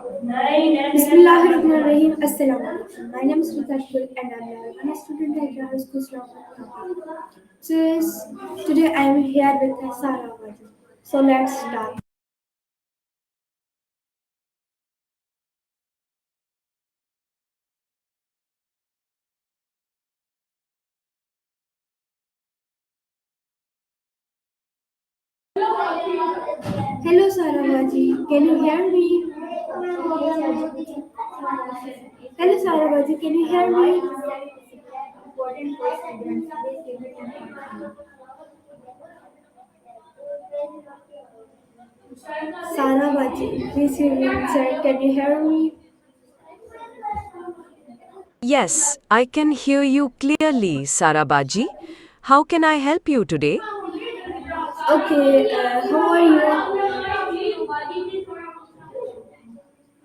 Bismillahirrahmanirrahim. Assalamu alaikum. My name is Ritakul and I'm a student at Rahul School of Today I am here with Sarah Wadi. So let's start. Hello Sarah Wadi. Can you hear me? Hello Sarah Wadi. Can you hear me? Sarah Wadi. Please hear me inside. Can you hear me? Yes, I can hear you clearly, Sarabaji. How can I help you today? Okay. How are you?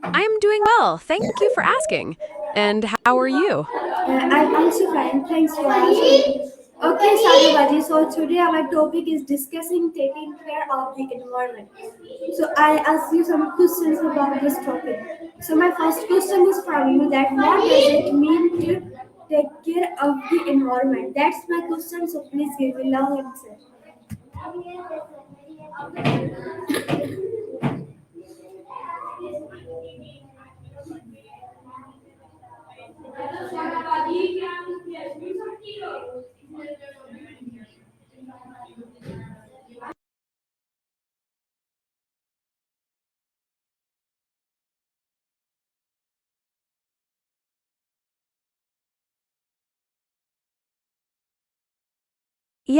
I am doing well, thank you for asking. And how are you? I'm also fine. Thanks for asking. Okay, Sadhubhaji. So today our topic is discussing taking care of the environment. So I ask you some questions about this topic. So my first question is from you that what does it mean to take care of the environment? That's my question. So please give me long answer.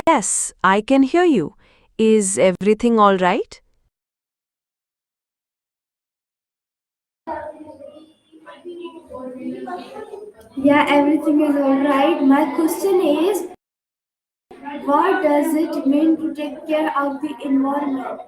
Yes, I can hear you. Is everything all right? Yeah, everything is alright. My question is, what does it mean to take care of the environment?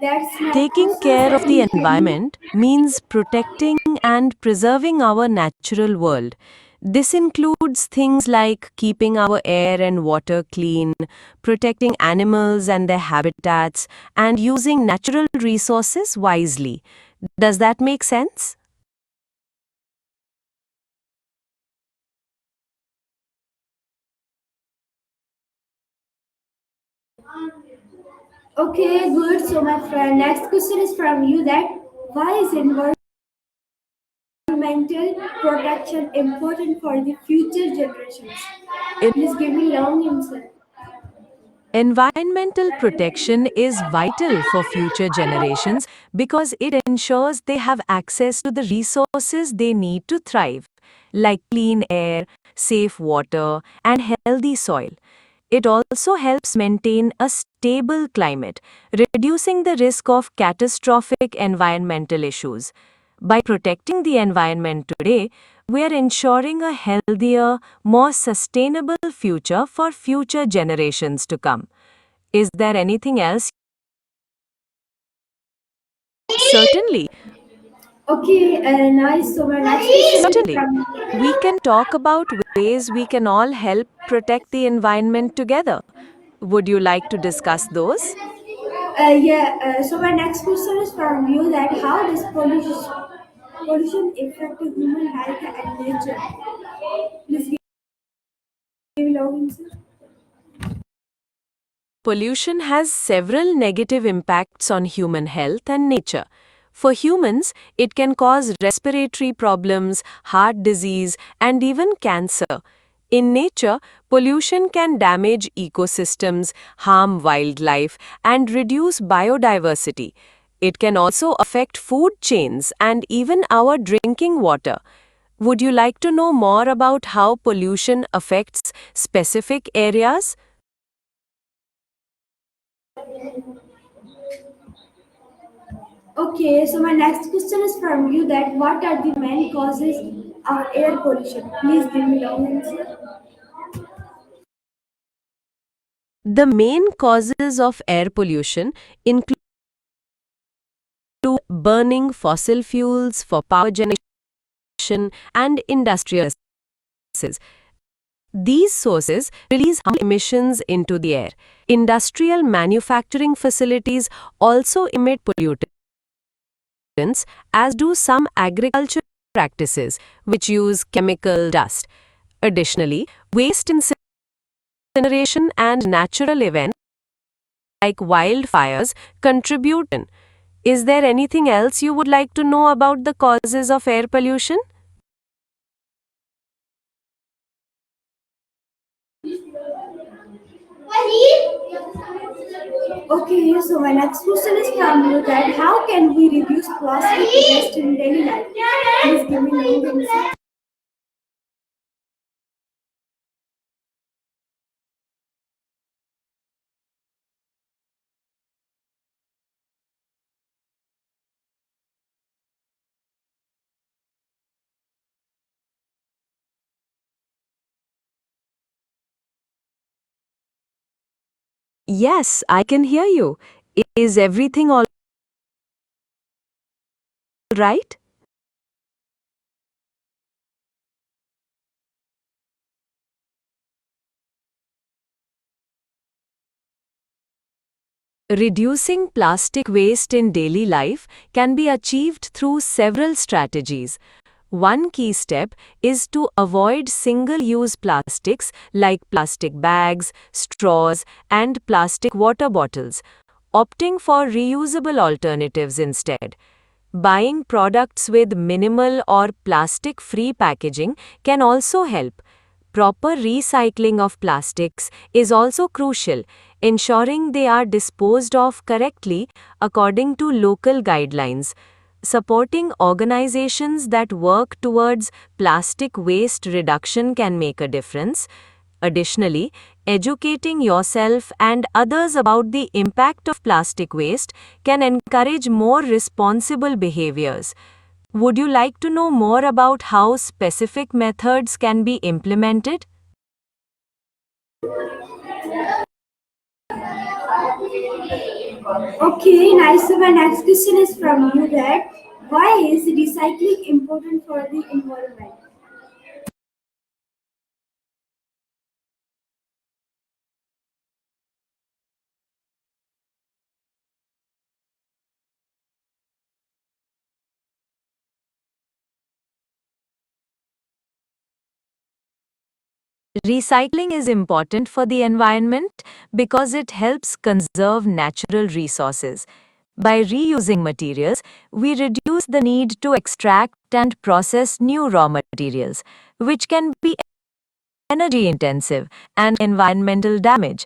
That's my Taking question. care So of the please can you? environment means protecting and preserving our natural world. This includes things like keeping our air and water clean, protecting animals and their habitats, and using natural resources wisely. Does that make sense? Okay, good. So my friend, next question is from you that why is environmental protection important for the future generations? Please give me long answer. Environmental protection is vital for future generations because it ensures they have access to the resources they need to thrive, like clean air, safe water, and healthy soil. It also helps maintain a stable climate, reducing the risk of catastrophic environmental issues. By protecting the environment today, we are ensuring a healthier, more sustainable future for future generations to come. Is there anything else? Certainly. Okay, nice. So my next question is Certainly. from We can talk about ways we can all help protect the environment together. Would you like to discuss those? so my next question is from you that how does pollution affect human health and nature? Please give me long answer. Pollution has several negative impacts on human health and nature. For humans, it can cause respiratory problems, heart disease, and even cancer. In nature, pollution can damage ecosystems, harm wildlife, and reduce biodiversity. It can also affect food chains and even our drinking water. Would you like to know more about how pollution affects specific areas? Okay, so my next question is from you that what are the main causes of air pollution? Please give me long answer. The main causes of air pollution include burning fossil fuels for power generation and industrial processes. These sources release harmful emissions into the air. Industrial manufacturing facilities also emit pollutants pollutants as do some agriculture practices which use chemical dust. Additionally, waste incineration and natural events like wildfires contribute. Is there anything else you would like to know about the causes of air pollution? Okay, so my next question is from you that how can we reduce plastic waste in daily life? Please give me long answer. Yes, I can hear you. Is everything all right? Reducing plastic waste in daily life can be achieved through several strategies. One key step is to avoid single-use plastics like plastic bags, straws, and plastic water bottles, opting for reusable alternatives instead. Buying products with minimal or plastic-free packaging can also help. Proper recycling of plastics is also crucial, ensuring they are disposed of correctly according to local guidelines. Supporting organizations that work towards plastic waste reduction can make a difference. Additionally, educating yourself and others about the impact of plastic waste can encourage more responsible behaviors. Would you like to know more about how specific methods can be implemented? Okay, nice. So my next question is from you that why is recycling important for the environment? Recycling is important for the environment because it helps conserve natural resources. By reusing materials, we reduce the need to extract and process new raw materials, which can be energy intensive and environmental damage.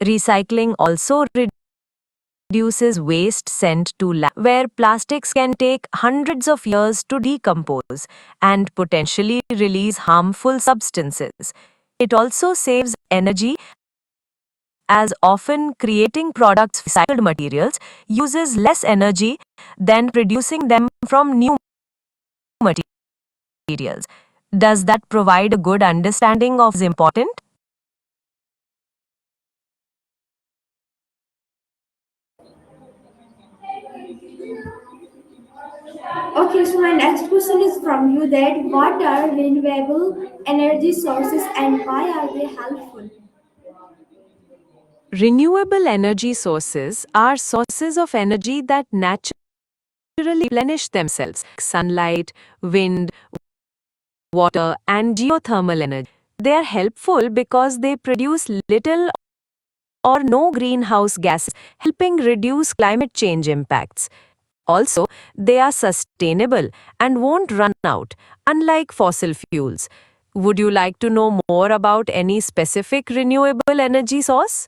Recycling also reduces waste sent to landfill, where plastics can take hundreds of years to decompose and potentially release harmful substances. It also saves energy as often creating products from recycled materials uses less energy than producing them from new materials. Does that provide a good understanding of this important? Okay, so my next question is from you that what are renewable energy sources and why are they helpful? Renewable energy sources are sources of energy that naturally replenish themselves. Sunlight, wind, water, and geothermal energy. They are helpful because they produce little or no greenhouse gases, helping reduce climate change impacts. Also, they are sustainable and won't run out, unlike fossil fuels. Would you like to know more about any specific renewable energy source?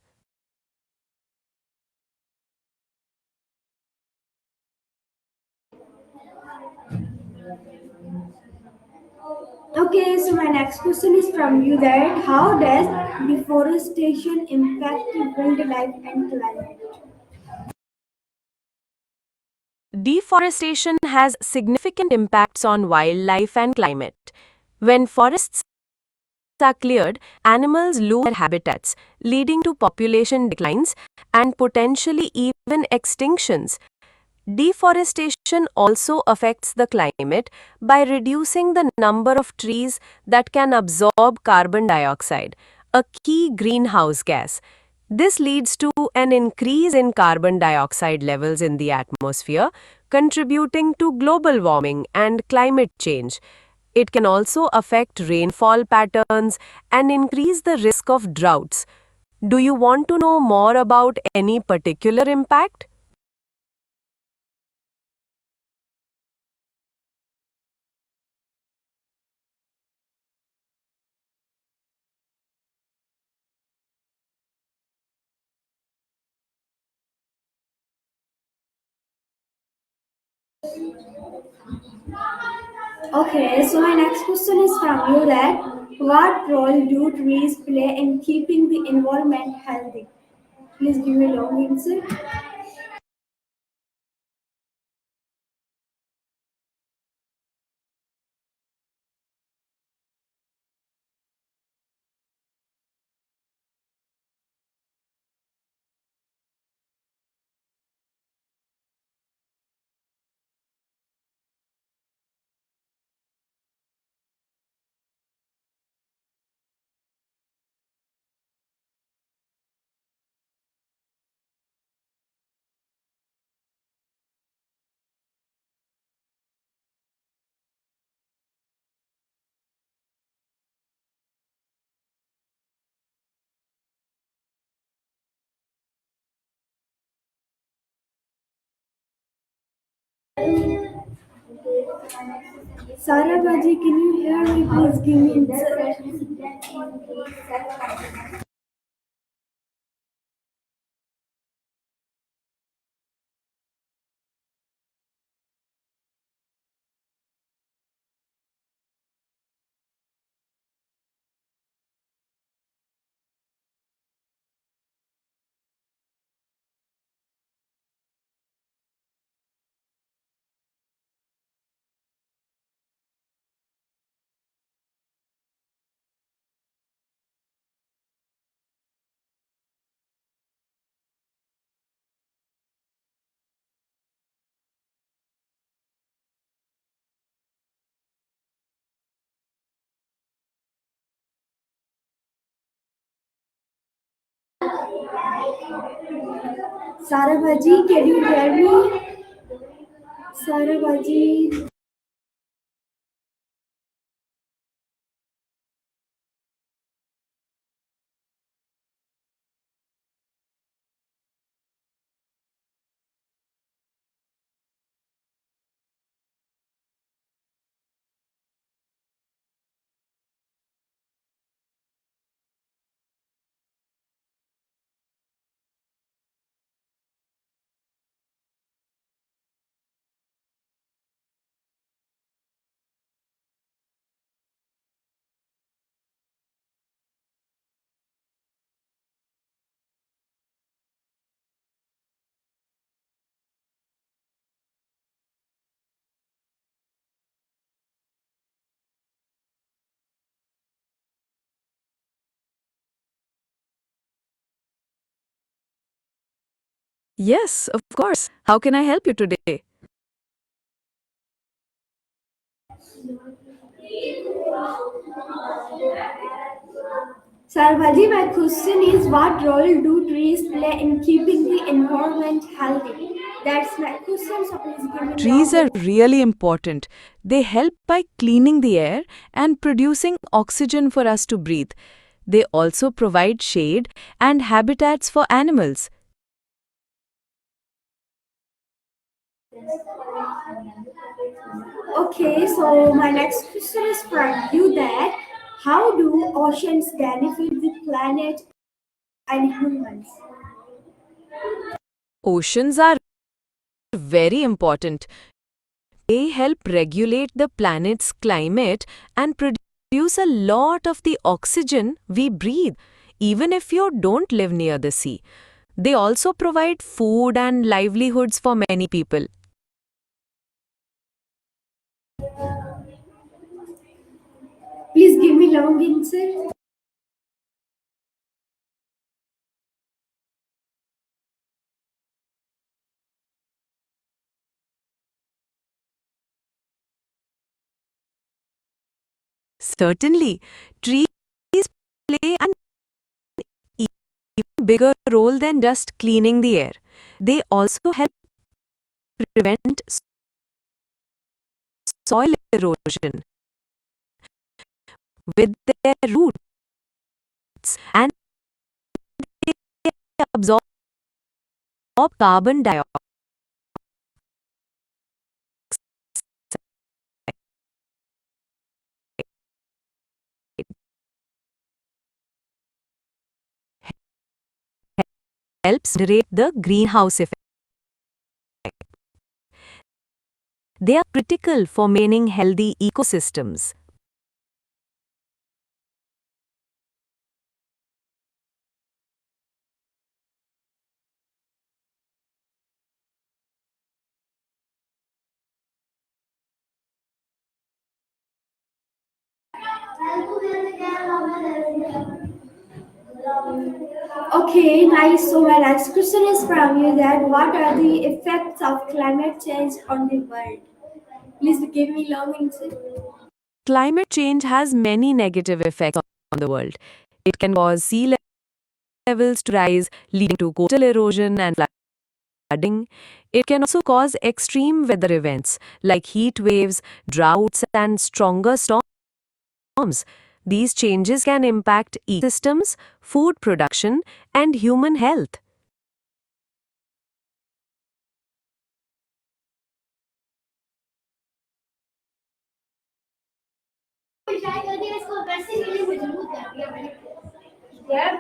Okay, so my next question is from you that how does deforestation impact wildlife and climate? Deforestation has significant impacts on wildlife and climate. When forests are cleared, animals lose their habitats, leading to population declines and potentially even extinctions. Deforestation also affects the climate by reducing the number of trees that can absorb carbon dioxide, a key greenhouse gas. This leads to an increase in carbon dioxide levels in the atmosphere, contributing to global warming and climate change. It can also affect rainfall patterns and increase the risk of droughts. Do you want to know more about any particular impact? Okay, so my next question is from you that what role do trees play in keeping the environment healthy? Please give me a long answer. Sarah Baji, can you hear me? Please give me answer. Sarah Baji, can you hear me? Sarah Baji. Yes, of course. How can I help you today? Sarah Baji, my question is what role do trees play in keeping the environment healthy? That's my question, so please give me Trees are long. really important. They help by cleaning the air and producing oxygen for us to breathe. They also provide shade and habitats for animals. Okay, so my next question is for you that how do oceans benefit the planet and humans? Oceans are very important. They help regulate the planet's climate and produce a lot of the oxygen we breathe, even if you don't live near the sea. They also provide food and livelihoods for many people. Please give me long answer. Certainly, trees play an even bigger role than just cleaning the air. They also help prevent soil erosion with their roots, and they absorb carbon dioxide, helps moderate the greenhouse effect. They are critical for maintaining healthy ecosystems. Okay, nice. So my next question is from you that what are the effects of climate change on the world? Please give me long answer. Climate change has many negative effects on the world. It can cause sea levels to rise, leading to coastal erosion and flooding. It can also cause extreme weather events like heat waves, droughts, and stronger storms. These changes can impact ecosystems, food production, and human health.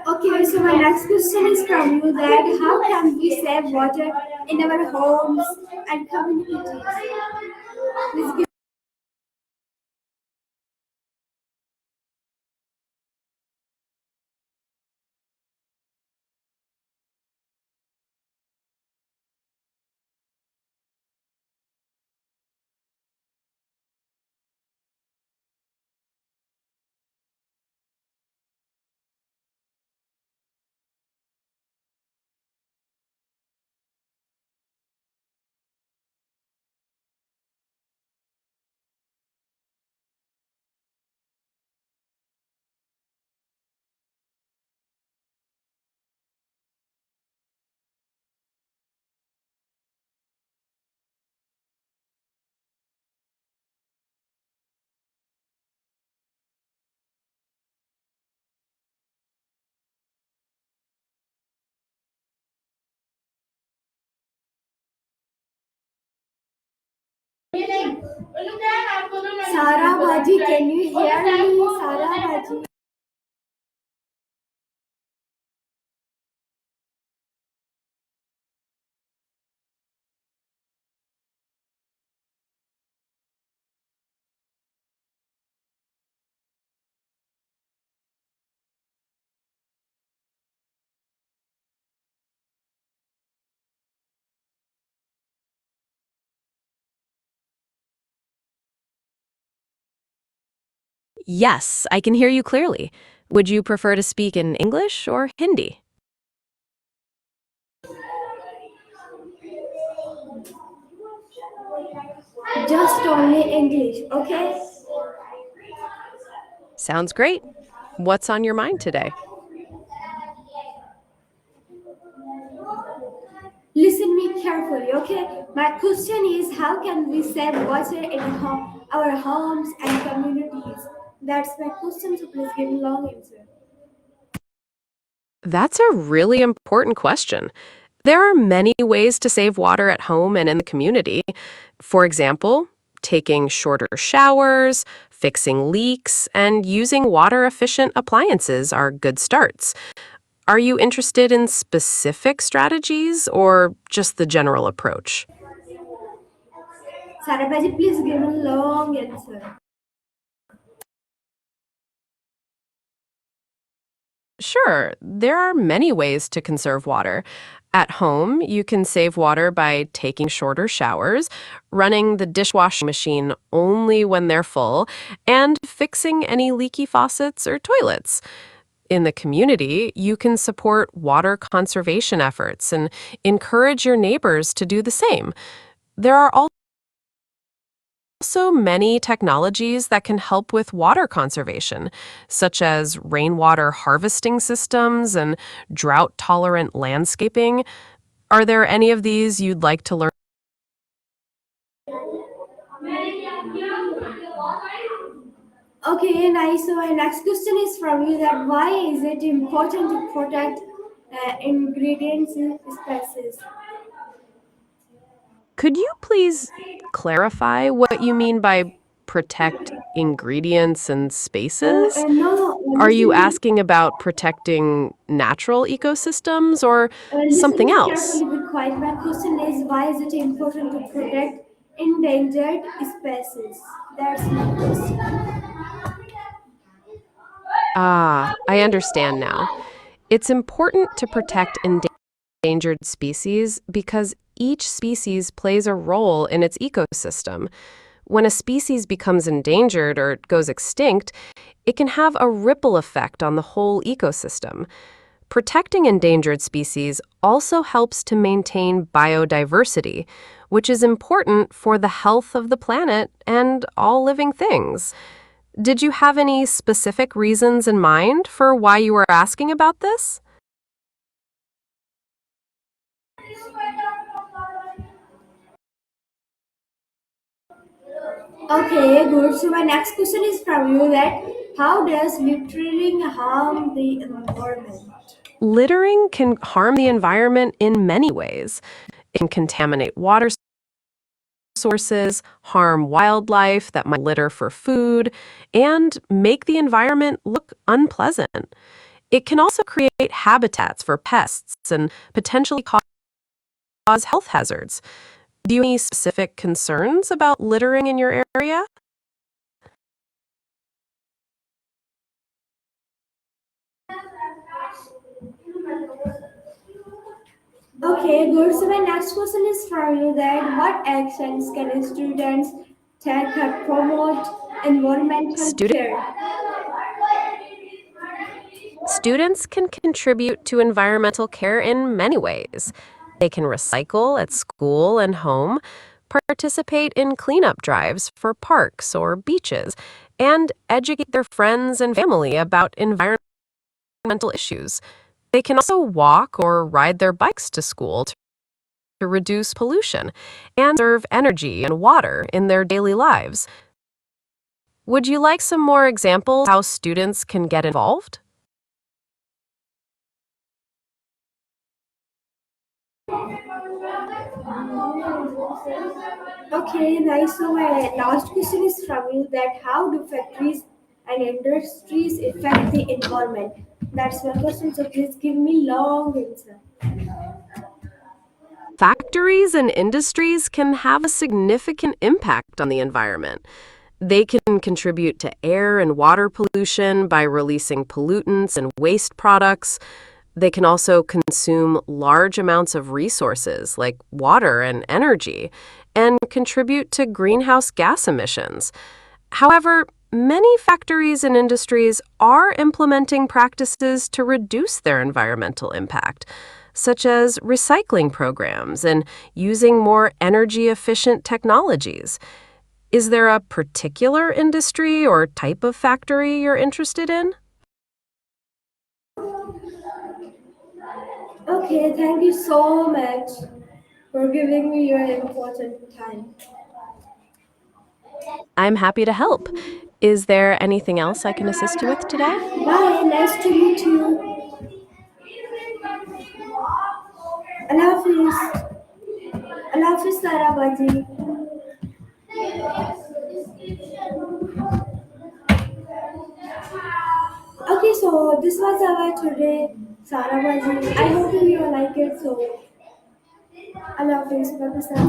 Okay, so my next question is from you that how can we save water in our homes and communities? Please give. Sarah Baji, can you hear me? Sarah Baji. Yes, I can hear you clearly. Would you prefer to speak in English or Hindi? Just only English, okay? Sounds great. What's on your mind today? Listen me carefully, okay? My question is how can we save water in our homes and communities? That's my question, so please give me long answer. That's a really important question. There are many ways to save water at home and in the community. For example, taking shorter showers, fixing leaks, and using water efficient appliances are good starts. Are you interested in specific strategies or just the general approach? Sarabhaji, please give me long answer. Sure, there are many ways to conserve water. At home, you can save water by taking shorter showers, running the dishwashing machine only when they're full, and fixing any leaky faucets or toilets. In the community, you can support water conservation efforts and encourage your neighbors to do the same. There are also many technologies that can help with water conservation, such as rainwater harvesting systems and drought tolerant landscaping. Are there any of these you'd like to learn? Okay, nice. So my next question is from you that why is it important to protect ingredients in spices? Could you please clarify what you mean by protect ingredients and spaces? No, no, Are you listen, asking about protecting natural ecosystems or listen something me else? carefully, but quiet. My question is why is it important to protect endangered species? That's my question. Ah, I understand now. It's important to protect endangered species because each species plays a role in its ecosystem. When a species becomes endangered or goes extinct, it can have a ripple effect on the whole ecosystem. Protecting endangered species also helps to maintain biodiversity, which is important for the health of the planet and all living things. Did you have any specific reasons in mind for why you were asking about this? Okay, good. So my next question is from you that how does littering harm the environment? Littering can harm the environment in many ways. It can contaminate water sources, harm wildlife that might litter for food, and make the environment look unpleasant. It can also create habitats for pests and potentially cause health hazards. Do you have any specific concerns about littering in your area? Okay, good. So my next question is from you that what actions can students take to promote environmental Students care? Students can contribute to environmental care in many ways. They can recycle at school and home, participate in cleanup drives for parks or beaches, and educate their friends and family about environmental issues. They can also walk or ride their bikes to school to reduce pollution and conserve energy and water in their daily lives. Would you like some more examples of how students can get involved? Okay, nice. So my last question is from you that how do factories and industries affect the environment? That's my question. So please give me long answer. Factories and industries can have a significant impact on the environment. They can contribute to air and water pollution by releasing pollutants and waste products. They can also consume large amounts of resources like water and energy and contribute to greenhouse gas emissions. However, many factories and industries are implementing practices to reduce their environmental impact, such as recycling programs and using more energy efficient technologies. Is there a particular industry or type of factory you're interested in? Okay, thank you so much for giving me your important time. I'm happy to help. Is there anything else I can assist you with today? Bye, nice to meet you. Allah Hafiz. Allah Hafiz, Sara Baji. Okay, so this was our today Sara Baji. I hope you like it. So Allah Hafiz, Pakistan.